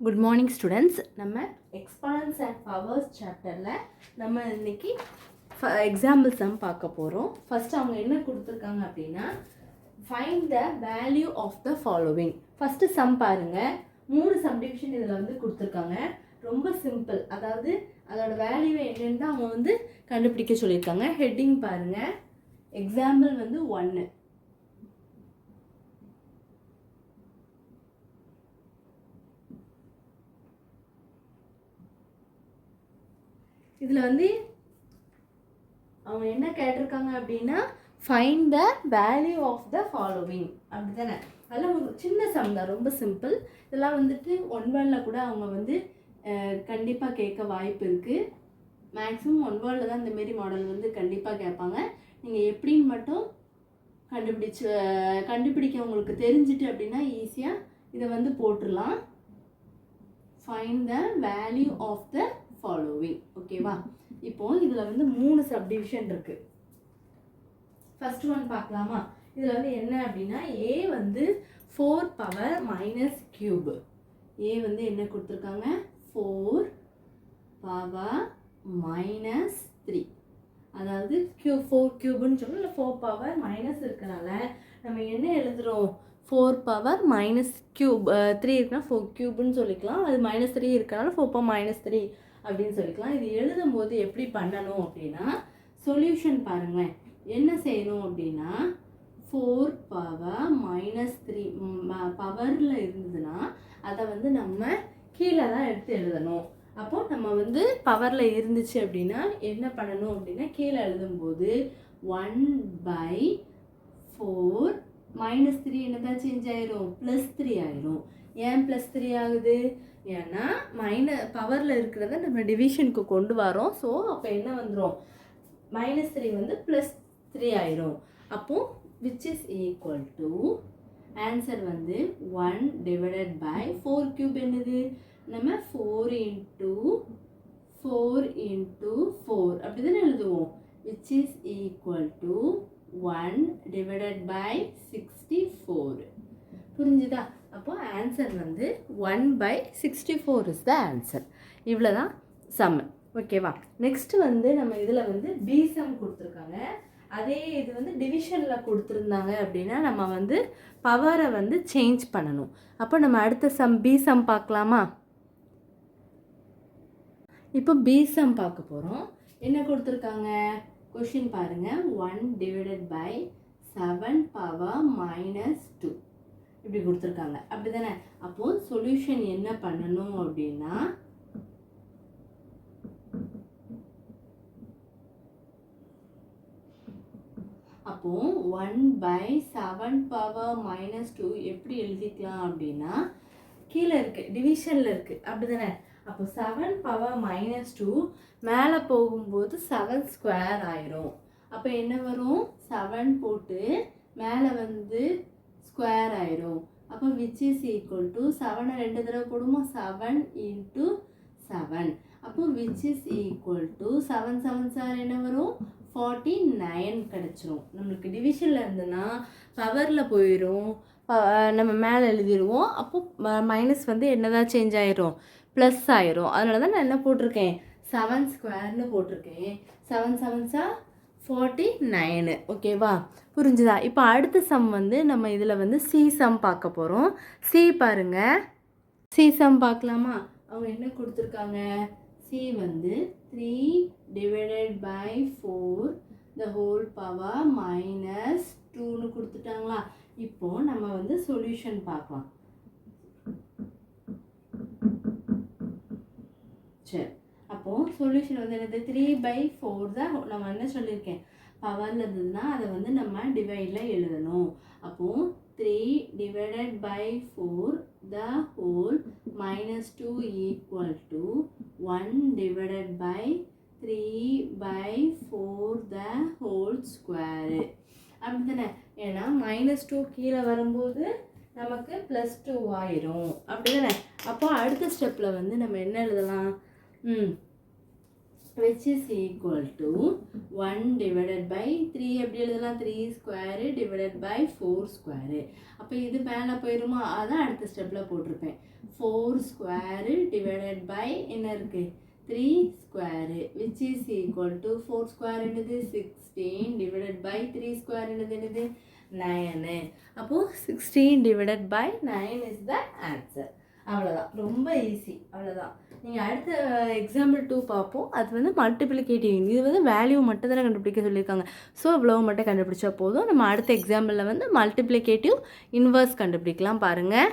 Good morning students. நம்ம எக்ஸ்பானன்ஸ் and powers சாப்டரில் நம்ம இன்னைக்கு எக்ஸாம்பிள் சம் பார்க்க போகிறோம். ஃபர்ஸ்ட் அவங்க என்ன கொடுத்துருக்காங்க அப்படின்னா, find the value of the following. First sum பாருங்கள். 3 சப்டிவிஷன் இதில் வந்து கொடுத்துருக்காங்க. ரொம்ப சிம்பிள், அதாவது அதோட வேல்யூ என்னன்னு தான் அவங்க கண்டுபிடிக்க சொல்லியிருக்காங்க. ஹெட்டிங் பாருங்கள். எக்ஸாம்பிள் 1. இதில் அவங்க என்ன கேட்டிருக்காங்க அப்படின்னா, find the value of the following அப்படி தானே. அதெல்லாம் ஒரு சின்ன சம் தான், ரொம்ப சிம்பிள். இதெல்லாம் 1 வேர்டில் கூட அவங்க கண்டிப்பாக கேட்க வாய்ப்பு இருக்குது. மேக்ஸிமம் 1 வேர்டில் தான் இந்தமாரி மாடல் கண்டிப்பாக கேட்பாங்க. நீங்கள் எப்படின்னு மட்டும் கண்டுபிடிக்க உங்களுக்கு தெரிஞ்சிட்டு அப்படின்னா ஈஸியாக இதை போட்டுடலாம். Find the value of the following. ஓகேவா? இப்போ இதில் 3 சப்டிவிஷன் இருக்குது. ஃபர்ஸ்ட் ஒன் பார்க்கலாமா? இதில் என்ன அப்படின்னா, ஏ 4 பவர் மைனஸ் கியூப். ஏ என்ன கொடுத்துருக்காங்க? 4 பவர் மைனஸ் 3. அதாவது 4 கியூப்னு சொல்லணும், இல்லை 4 பவர் மைனஸ் இருக்கனால நம்ம என்ன எழுதுகிறோம்? 4 பவர் மைனஸ் கியூப் 3 இருக்குன்னா 4 கியூப்னு சொல்லிக்கலாம். அது -3 இருக்கனால 4 பவர் -3 அப்படின்னு சொல்லிக்கலாம். இது எழுதும் போது எப்படி பண்ணணும் அப்படின்னா, சொல்யூஷன் பாருங்களேன். என்ன செய்யணும் அப்படின்னா, 4 பவர் -3 பவரில் இருந்ததுன்னா அதை நம்ம கீழே தான் எடுத்து எழுதணும். அப்போ நம்ம பவரில் இருந்துச்சு அப்படின்னா என்ன பண்ணணும் அப்படின்னா, கீழே எழுதும்போது 1/4 -3 என்னதான் சேஞ்ச் ஆயிரும்? +3 ஆயிரும். ஏன் +3 ஆகுது? ஏன்னா பவரில் இருக்கிறத நம்ம டிவிஷனுக்கு கொண்டு வரோம். ஸோ அப்போ என்ன வந்துடும்? -3 +3 ஆயிரும். அப்போது which is equal to answer 1/4 cube என்னது? நம்ம 4 × 4 × 4 அப்படி தானே எழுதுவோம். Which is equal to 1/64. புரிஞ்சுதா? அப்போ ஆன்சர் 1/64 இஸ் த ஆன்சர். இவ்வளோ தான் சம். ஓகேவா? நெக்ஸ்ட் நம்ம இதில் பி சம் கொடுத்துருக்காங்க. அதே இது டிவிஷனில் கொடுத்துருந்தாங்க அப்படின்னா நம்ம பவரை சேஞ்ச் பண்ணணும். அப்போ நம்ம அடுத்த சம் பி சம் பார்க்கலாமா? இப்போ பி சம் பார்க்க போகிறோம். என்ன கொடுத்துருக்காங்க? கொஷின் பாருங்கள். 1/7 பவர் -2 இப்படி கொடுத்துருக்காங்க. அப்படி தானே? அப்போது சொல்யூஷன் என்ன பண்ணணும் அப்படின்னா, அப்போது 1/7 பவர் -2 எப்படி எழுதிக்கலாம் அப்படின்னா, கீழே இருக்குது, டிவிஷனில் இருக்குது. அப்படி தானே? அப்போ 7 பவர் -2 மேலே போகும்போது 7 ஸ்கொயர் ஆயிரும். அப்போ என்ன வரும்? 7 போட்டு மேலே ஸ்கொயர் ஆயிரும். அப்போ விச் இஸ் ஈக்குவல் டு 7 2 தடவை போடுமா? 7 × 7. அப்போ which is equal to 7 7 sir என்ன வரும்? 49 கிடச்சிரும். நம்மளுக்கு டிவிஷனில் இருந்ததுன்னா பவரில் போயிடும், நம்ம மேலே எழுதிடுவோம். அப்போ மைனஸ் என்னதான் சேஞ்ச் ஆயிரும்? ப்ளஸ் ஆயிரும். அதனால தான் நான் என்ன போட்டிருக்கேன்? 7 ஸ்கொயர்னு போட்டிருக்கேன். 7 7 சார் 49. ஓகேவா? புரிஞ்சுதா? இப்போ அடுத்த சம் நம்ம இதில் சி சம் பார்க்க போகிறோம். சி பாருங்கள். சி சம் பார்க்கலாமா? அவங்க என்ன கொடுத்துருக்காங்க? C 3/4 the whole power -2ன்னு கொடுத்துட்டாங்களா? இப்போ நம்ம சொல்யூஷன் பார்க்கலாம். சரி, அப்போது சொல்யூஷன் என்னது? 3/4 தான் நம்ம என்ன சொல்லியிருக்கேன்? பவரில் இருந்ததுன்னா அதை நம்ம டிவைடில் எழுதணும். அப்போது 3/4 the whole -2 equal to 1/3/4 the whole square. அப்படி தானே? ஏன்னா -2 கீழே வரும்போது நமக்கு +2 ஆயிரும். அப்படி தானே? அப்போ அடுத்த ஸ்டெப்பில் நம்ம என்ன எழுதலாம்? which is equal to 1/3 எப்படி எழுதலாம்? 3 ஸ்கொயரு / 4 ஸ்கொயரு. அப்போ இது மேலே போயிருமா? அதான் அடுத்த ஸ்டெப்பில் போட்டிருப்பேன். 4 ஸ்கொயரு டிவைடட் பை என்ன இருக்குது 3 square which is equal to 4 square என்னது 16 டிவைடட் பை 3 ஸ்கொயர் என்னது 9. அப்போது 16 divided by 9 is the answer. அவ்வளோதான், ரொம்ப ஈஸி. அவ்வளோதான். நீங்கள் அடுத்த எக்ஸாம்பிள் 2 பார்ப்போம். அது வந்து மல்டிப்ளிகேட்டிவ். இது வந்து வேல்யூ மட்டும் தானே கண்டுபிடிக்க சொல்லியிருக்காங்க. ஸோ இவ்வளோ மட்டும் கண்டுபிடிச்சா போதும். நம்ம அடுத்த எக்ஸாம்பிளில் வந்து மல்டிப்ளிகேட்டிவ் இன்வர்ஸ் கண்டுபிடிக்கலாம் பாருங்கள்.